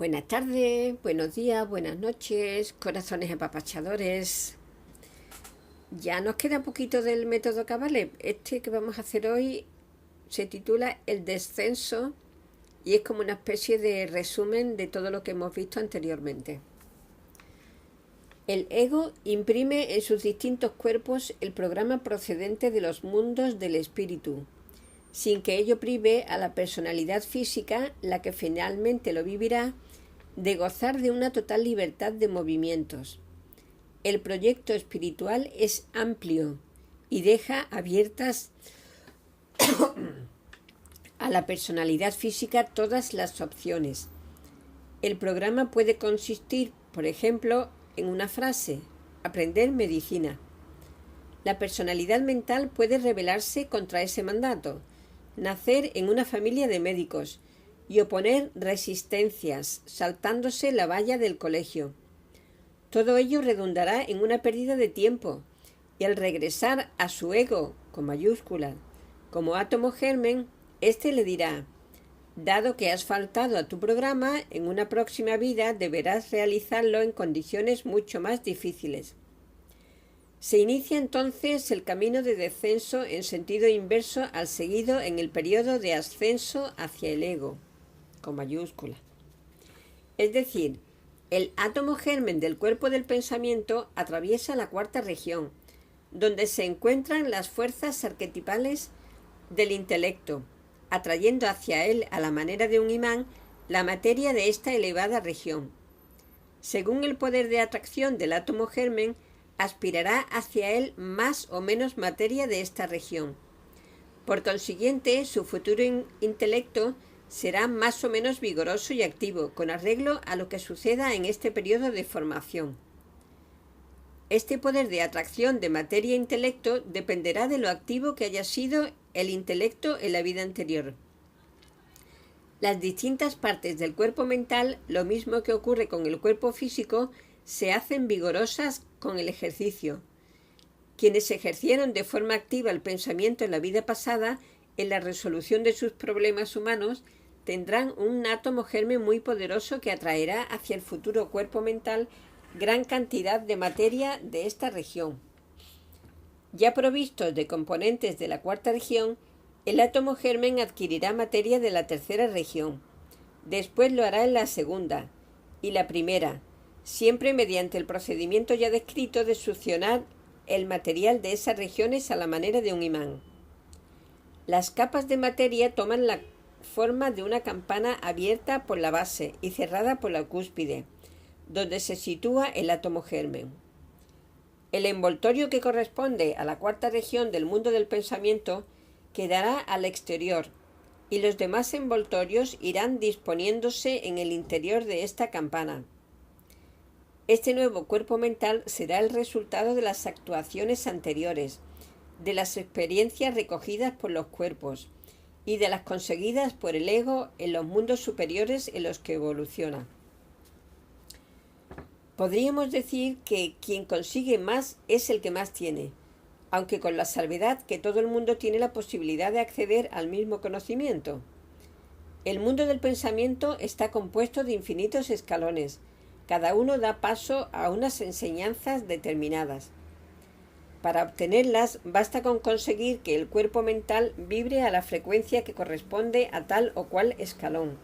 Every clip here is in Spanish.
Buenas tardes, buenos días, buenas noches, corazones apapachadores. Ya nos queda poquito del método Kabalev. Este que vamos a hacer hoy se titula El descenso y es como una especie de resumen de todo lo que hemos visto anteriormente. El ego imprime en sus distintos cuerpos el programa procedente de los mundos del espíritu, sin que ello prive a la personalidad física, la que finalmente lo vivirá, de gozar de una total libertad de movimientos. El proyecto espiritual es amplio y deja abiertas a la personalidad física todas las opciones. El programa puede consistir, por ejemplo, en una frase: aprender medicina. La personalidad mental puede rebelarse contra ese mandato, nacer en una familia de médicos y oponer resistencias, saltándose la valla del colegio. Todo ello redundará en una pérdida de tiempo, y al regresar a su ego, con mayúscula, como átomo germen, éste le dirá: dado que has faltado a tu programa, en una próxima vida deberás realizarlo en condiciones mucho más difíciles. Se inicia entonces el camino de descenso en sentido inverso al seguido en el periodo de ascenso hacia el ego, con mayúscula. Es decir, el átomo germen del cuerpo del pensamiento atraviesa la cuarta región, donde se encuentran las fuerzas arquetipales del intelecto, atrayendo hacia él a la manera de un imán la materia de esta elevada región. Según el poder de atracción del átomo germen, aspirará hacia él más o menos materia de esta región. Por consiguiente, su futuro intelecto será más o menos vigoroso y activo, con arreglo a lo que suceda en este periodo de formación. Este poder de atracción de materia e intelecto dependerá de lo activo que haya sido el intelecto en la vida anterior. Las distintas partes del cuerpo mental, lo mismo que ocurre con el cuerpo físico, se hacen vigorosas con el ejercicio. Quienes ejercieron de forma activa el pensamiento en la vida pasada, en la resolución de sus problemas humanos, tendrán un átomo germen muy poderoso que atraerá hacia el futuro cuerpo mental gran cantidad de materia de esta región. Ya provistos de componentes de la cuarta región, el átomo germen adquirirá materia de la tercera región. Después lo hará en la segunda y la primera, siempre mediante el procedimiento ya descrito de succionar el material de esas regiones a la manera de un imán. Las capas de materia toman la forma de una campana abierta por la base y cerrada por la cúspide, donde se sitúa el átomo germen. El envoltorio que corresponde a la cuarta región del mundo del pensamiento quedará al exterior, y los demás envoltorios irán disponiéndose en el interior de esta campana. Este nuevo cuerpo mental será el resultado de las actuaciones anteriores, de las experiencias recogidas por los cuerpos y de las conseguidas por el ego en los mundos superiores en los que evoluciona. Podríamos decir que quien consigue más es el que más tiene, aunque con la salvedad que todo el mundo tiene la posibilidad de acceder al mismo conocimiento. El mundo del pensamiento está compuesto de infinitos escalones. Cada uno da paso a unas enseñanzas determinadas. Para obtenerlas basta con conseguir que el cuerpo mental vibre a la frecuencia que corresponde a tal o cual escalón.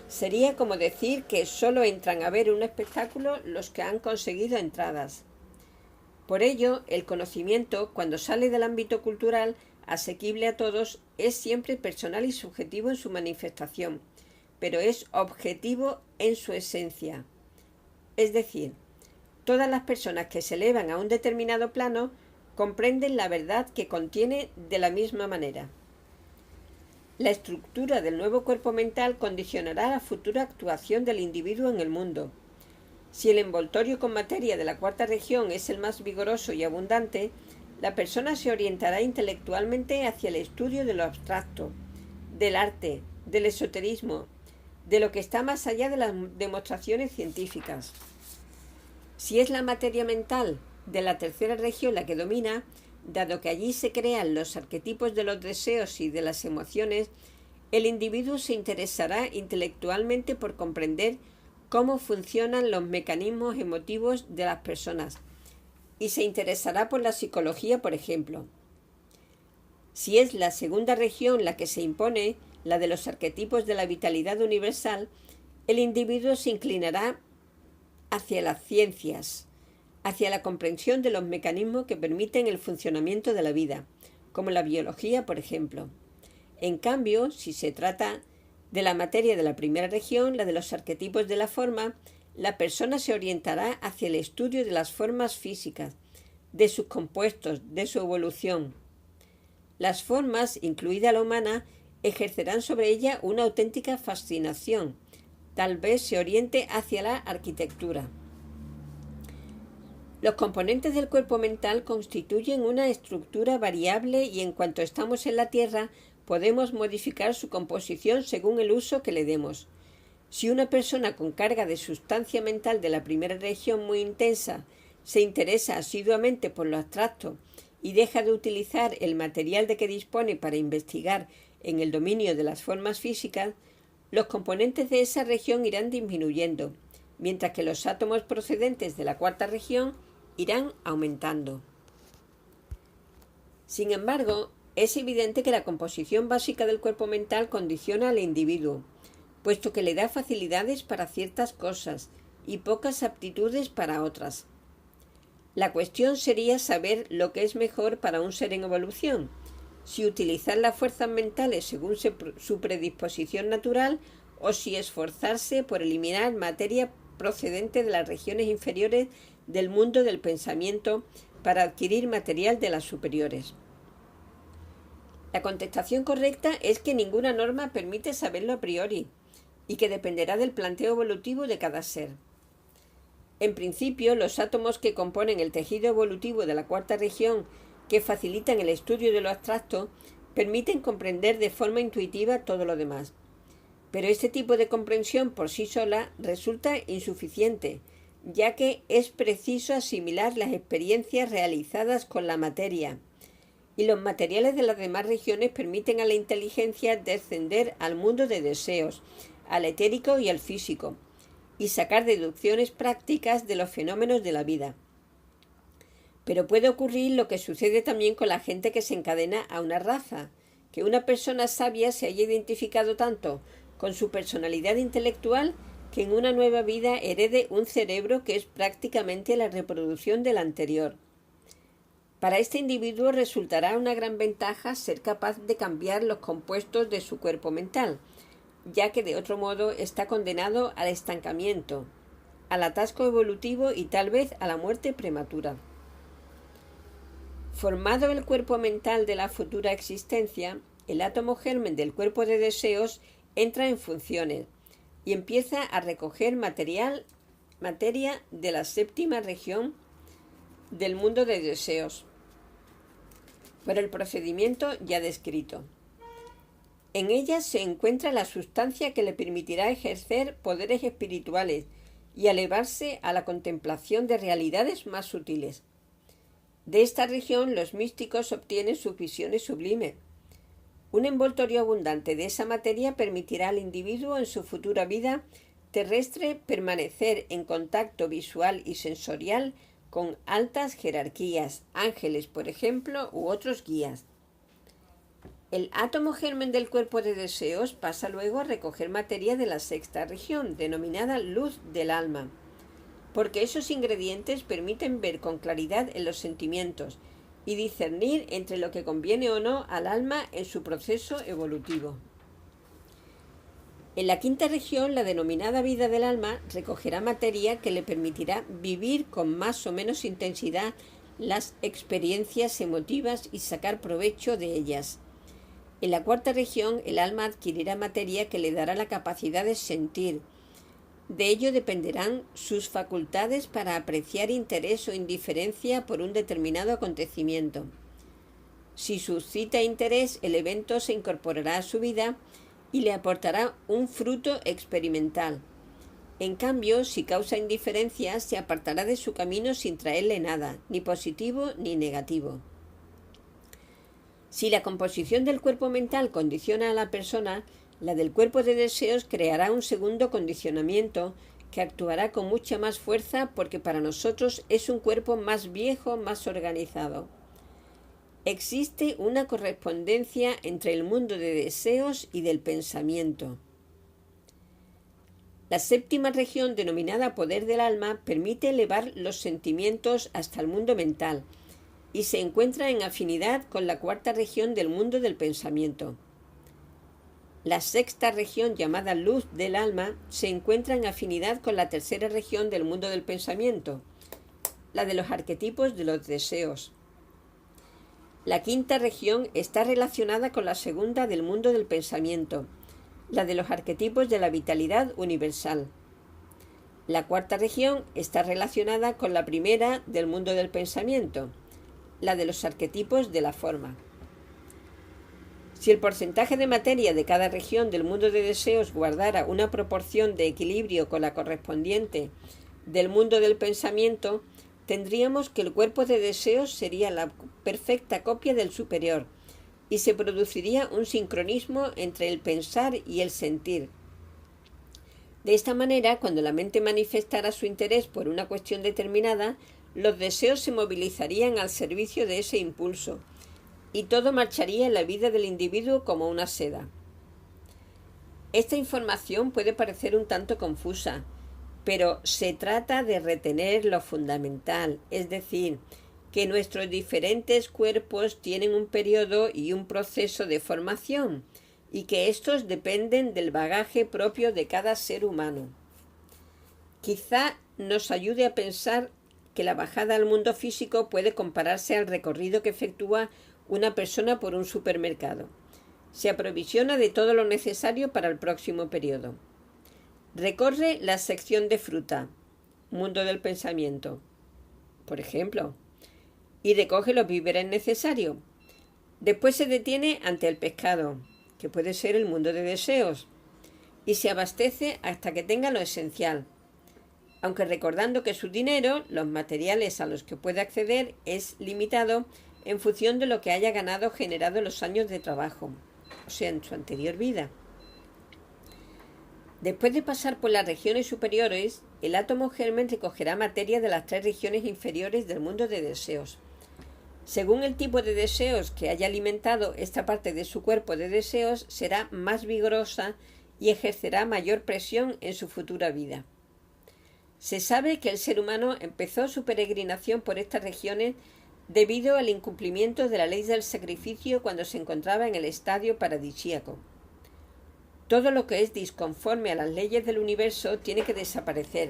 Sería como decir que solo entran a ver un espectáculo los que han conseguido entradas. Por ello, el conocimiento, cuando sale del ámbito cultural, asequible a todos, es siempre personal y subjetivo en su manifestación, pero es objetivo en su esencia. Es decir, todas las personas que se elevan a un determinado plano comprenden la verdad que contiene de la misma manera. La estructura del nuevo cuerpo mental condicionará la futura actuación del individuo en el mundo. Si el envoltorio con materia de la cuarta región es el más vigoroso y abundante, la persona se orientará intelectualmente hacia el estudio de lo abstracto, del arte, del esoterismo, de lo que está más allá de las demostraciones científicas. Si es la materia mental de la tercera región la que domina, dado que allí se crean los arquetipos de los deseos y de las emociones, el individuo se interesará intelectualmente por comprender cómo funcionan los mecanismos emotivos de las personas y se interesará por la psicología, por ejemplo. Si es la segunda región la que se impone, la de los arquetipos de la vitalidad universal, el individuo se inclinará hacia las ciencias, hacia la comprensión de los mecanismos que permiten el funcionamiento de la vida, como la biología, por ejemplo. En cambio, si se trata de la materia de la primera región, la de los arquetipos de la forma, la persona se orientará hacia el estudio de las formas físicas, de sus compuestos, de su evolución. Las formas, incluida la humana, ejercerán sobre ella una auténtica fascinación. Tal vez se oriente hacia la arquitectura. Los componentes del cuerpo mental constituyen una estructura variable y en cuanto estamos en la Tierra podemos modificar su composición según el uso que le demos. Si una persona con carga de sustancia mental de la primera región muy intensa se interesa asiduamente por lo abstracto y deja de utilizar el material de que dispone para investigar en el dominio de las formas físicas, los componentes de esa región irán disminuyendo, mientras que los átomos procedentes de la cuarta región irán aumentando. Sin embargo, es evidente que la composición básica del cuerpo mental condiciona al individuo, puesto que le da facilidades para ciertas cosas y pocas aptitudes para otras. La cuestión sería saber lo que es mejor para un ser en evolución, si utilizar las fuerzas mentales según su predisposición natural o si esforzarse por eliminar materia procedente de las regiones inferiores del mundo del pensamiento para adquirir material de las superiores. La contestación correcta es que ninguna norma permite saberlo a priori y que dependerá del planteo evolutivo de cada ser. En principio, los átomos que componen el tejido evolutivo de la cuarta región, que facilitan el estudio de lo abstracto, permiten comprender de forma intuitiva todo lo demás. Pero este tipo de comprensión por sí sola resulta insuficiente, ya que es preciso asimilar las experiencias realizadas con la materia, y los materiales de las demás regiones permiten a la inteligencia descender al mundo de deseos, al etérico y al físico, y sacar deducciones prácticas de los fenómenos de la vida. Pero puede ocurrir lo que sucede también con la gente que se encadena a una raza, que una persona sabia se haya identificado tanto con su personalidad intelectual que en una nueva vida herede un cerebro que es prácticamente la reproducción del anterior. Para este individuo resultará una gran ventaja ser capaz de cambiar los compuestos de su cuerpo mental, ya que de otro modo está condenado al estancamiento, al atasco evolutivo y tal vez a la muerte prematura. Formado el cuerpo mental de la futura existencia, el átomo germen del cuerpo de deseos entra en funciones y empieza a recoger materia de la séptima región del mundo de deseos, por el procedimiento ya descrito. En ella se encuentra la sustancia que le permitirá ejercer poderes espirituales y elevarse a la contemplación de realidades más sutiles. De esta región los místicos obtienen sus visiones sublimes. Un envoltorio abundante de esa materia permitirá al individuo en su futura vida terrestre permanecer en contacto visual y sensorial con altas jerarquías, ángeles, por ejemplo, u otros guías. El átomo germen del cuerpo de deseos pasa luego a recoger materia de la sexta región, denominada luz del alma, porque esos ingredientes permiten ver con claridad en los sentimientos y discernir entre lo que conviene o no al alma en su proceso evolutivo. En la quinta región, la denominada vida del alma recogerá materia que le permitirá vivir con más o menos intensidad las experiencias emotivas y sacar provecho de ellas. En la cuarta región, el alma adquirirá materia que le dará la capacidad de sentir. De ello dependerán sus facultades para apreciar interés o indiferencia por un determinado acontecimiento. Si suscita interés, el evento se incorporará a su vida y le aportará un fruto experimental. En cambio, si causa indiferencia, se apartará de su camino sin traerle nada, ni positivo ni negativo. Si la composición del cuerpo mental condiciona a la persona, La del cuerpo de deseos creará un segundo condicionamiento que actuará con mucha más fuerza porque para nosotros es un cuerpo más viejo, más organizado. Existe una correspondencia entre el mundo de deseos y del pensamiento. La séptima región, denominada poder del alma, permite elevar los sentimientos hasta el mundo mental y se encuentra en afinidad con la cuarta región del mundo del pensamiento. La sexta región, llamada luz del alma, se encuentra en afinidad con la tercera región del mundo del pensamiento, la de los arquetipos de los deseos. La quinta región está relacionada con la segunda del mundo del pensamiento, la de los arquetipos de la vitalidad universal. La cuarta región está relacionada con la primera del mundo del pensamiento, la de los arquetipos de la forma. Si el porcentaje de materia de cada región del mundo de deseos guardara una proporción de equilibrio con la correspondiente del mundo del pensamiento, tendríamos que el cuerpo de deseos sería la perfecta copia del superior y se produciría un sincronismo entre el pensar y el sentir. De esta manera, cuando la mente manifestara su interés por una cuestión determinada, los deseos se movilizarían al servicio de ese impulso y todo marcharía en la vida del individuo como una seda. Esta información puede parecer un tanto confusa, pero se trata de retener lo fundamental, es decir, que nuestros diferentes cuerpos tienen un periodo y un proceso de formación, y que estos dependen del bagaje propio de cada ser humano. Quizá nos ayude a pensar que la bajada al mundo físico puede compararse al recorrido que efectúa una persona por un supermercado. Se aprovisiona de todo lo necesario para el próximo periodo. Recorre la sección de fruta, mundo del pensamiento, por ejemplo, y recoge los víveres necesarios. Después se detiene ante el pescado, que puede ser el mundo de deseos, y se abastece hasta que tenga lo esencial, aunque recordando que su dinero, los materiales a los que puede acceder, es limitado en función de lo que haya ganado generado en los años de trabajo, o sea, en su anterior vida. Después de pasar por las regiones superiores, el átomo germen recogerá materia de las tres regiones inferiores del mundo de deseos. Según el tipo de deseos que haya alimentado esta parte de su cuerpo de deseos, será más vigorosa y ejercerá mayor presión en su futura vida. Se sabe que el ser humano empezó su peregrinación por estas regiones debido al incumplimiento de la ley del sacrificio cuando se encontraba en el estadio paradisíaco. Todo lo que es disconforme a las leyes del universo tiene que desaparecer.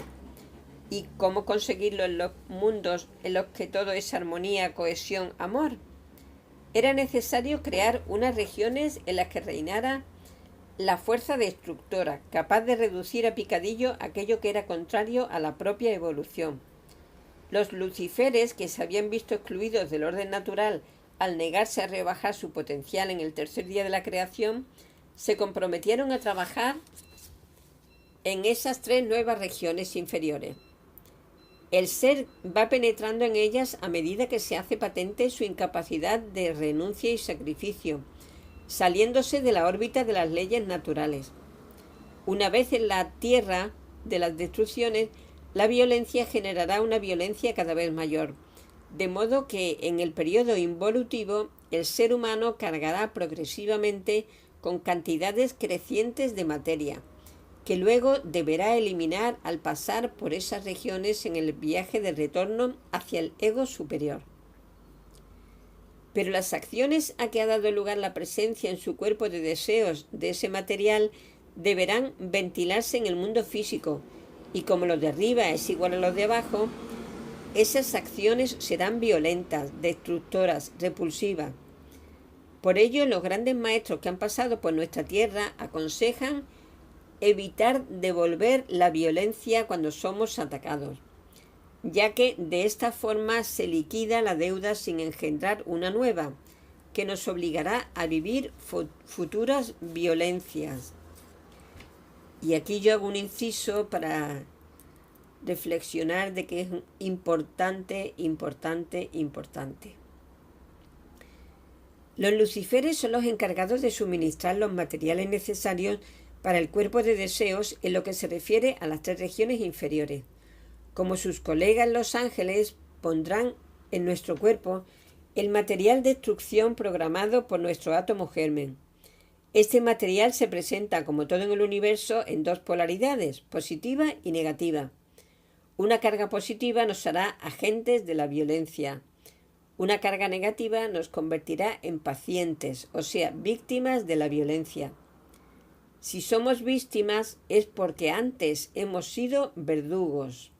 ¿Y cómo conseguirlo en los mundos en los que todo es armonía, cohesión, amor? Era necesario crear unas regiones en las que reinara la fuerza destructora, capaz de reducir a picadillo aquello que era contrario a la propia evolución. Los luciferes, que se habían visto excluidos del orden natural al negarse a rebajar su potencial en el tercer día de la creación, se comprometieron a trabajar en esas tres nuevas regiones inferiores. El ser va penetrando en ellas a medida que se hace patente su incapacidad de renuncia y sacrificio, saliéndose de la órbita de las leyes naturales. Una vez en la tierra de las destrucciones, la violencia generará una violencia cada vez mayor, de modo que en el periodo involutivo el ser humano cargará progresivamente con cantidades crecientes de materia, que luego deberá eliminar al pasar por esas regiones en el viaje de retorno hacia el ego superior. Pero las acciones a que ha dado lugar la presencia en su cuerpo de deseos de ese material deberán ventilarse en el mundo físico, y como los de arriba es igual a los de abajo, esas acciones serán violentas, destructoras, repulsivas. Por ello, los grandes maestros que han pasado por nuestra tierra aconsejan evitar devolver la violencia cuando somos atacados, ya que de esta forma se liquida la deuda sin engendrar una nueva, que nos obligará a vivir futuras violencias. Y aquí yo hago un inciso para reflexionar de que es importante. Los luciferes son los encargados de suministrar los materiales necesarios para el cuerpo de deseos en lo que se refiere a las 3 regiones inferiores. Como sus colegas los ángeles, pondrán en nuestro cuerpo el material de destrucción programado por nuestro átomo germen. Este material se presenta, como todo en el universo, en 2 polaridades, positiva y negativa. Una carga positiva nos hará agentes de la violencia. Una carga negativa nos convertirá en pacientes, o sea, víctimas de la violencia. Si somos víctimas es porque antes hemos sido verdugos.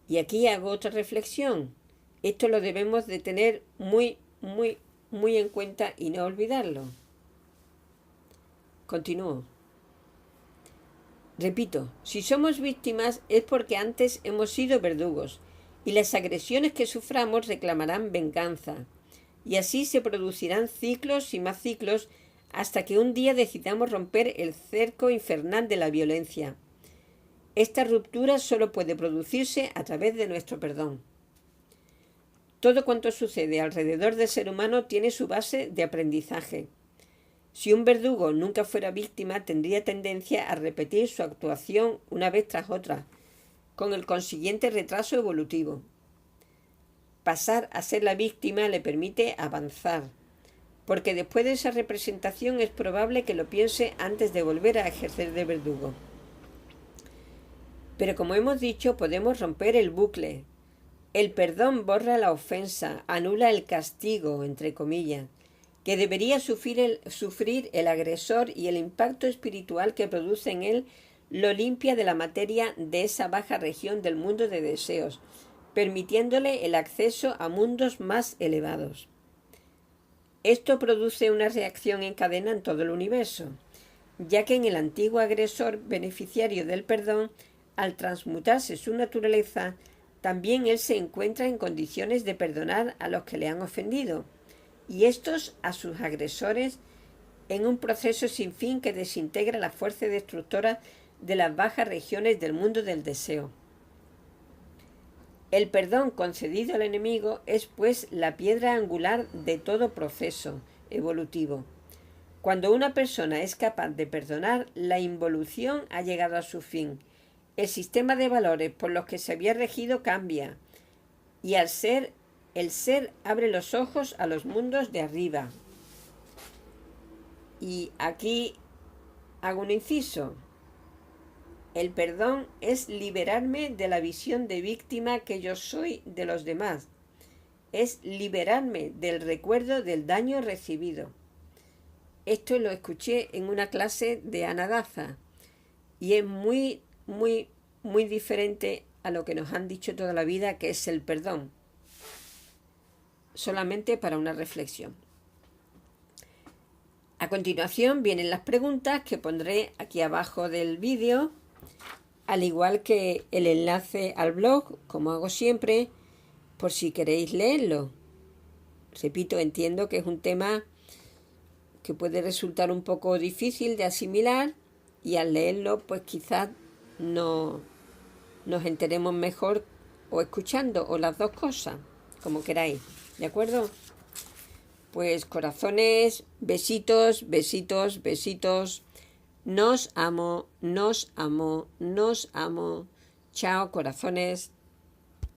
Y aquí hago otra reflexión. Esto lo debemos de tener muy en cuenta y no olvidarlo. Continúo. Repito, si somos víctimas es porque antes hemos sido verdugos y las agresiones que suframos reclamarán venganza. Y así se producirán ciclos y más ciclos hasta que un día decidamos romper el cerco infernal de la violencia. Esta ruptura solo puede producirse a través de nuestro perdón. Todo cuanto sucede alrededor del ser humano tiene su base de aprendizaje. Si un verdugo nunca fuera víctima, tendría tendencia a repetir su actuación una vez tras otra, con el consiguiente retraso evolutivo. Pasar a ser la víctima le permite avanzar, porque después de esa representación es probable que lo piense antes de volver a ejercer de verdugo. Pero como hemos dicho, podemos romper el bucle. El perdón borra la ofensa, anula el castigo, entre comillas, que debería sufrir el agresor, y el impacto espiritual que produce en él lo limpia de la materia de esa baja región del mundo de deseos, permitiéndole el acceso a mundos más elevados. Esto produce una reacción en cadena en todo el universo, ya que en el antiguo agresor beneficiario del perdón, al transmutarse su naturaleza, también él se encuentra en condiciones de perdonar a los que le han ofendido, y estos a sus agresores, en un proceso sin fin que desintegra la fuerza destructora de las bajas regiones del mundo del deseo. El perdón concedido al enemigo es, pues, la piedra angular de todo proceso evolutivo. Cuando una persona es capaz de perdonar, la involución ha llegado a su fin. El sistema de valores por los que se había regido cambia, y el ser abre los ojos a los mundos de arriba. Y aquí hago un inciso. El perdón es liberarme de la visión de víctima que yo soy de los demás. Es liberarme del recuerdo del daño recibido. Esto lo escuché en una clase de Ana Daza y es muy diferente a lo que nos han dicho toda la vida, que es el perdón. Solamente para una reflexión. A continuación vienen las preguntas que pondré aquí abajo del vídeo, al igual que el enlace al blog, como hago siempre, por si queréis leerlo. Repito, entiendo que es un tema que puede resultar un poco difícil de asimilar, y al leerlo pues quizás no nos enteremos mejor o escuchando, o las dos cosas, como queráis. ¿De acuerdo? Pues corazones, besitos, besitos, besitos. Nos amo, nos amo, nos amo. Chao, corazones.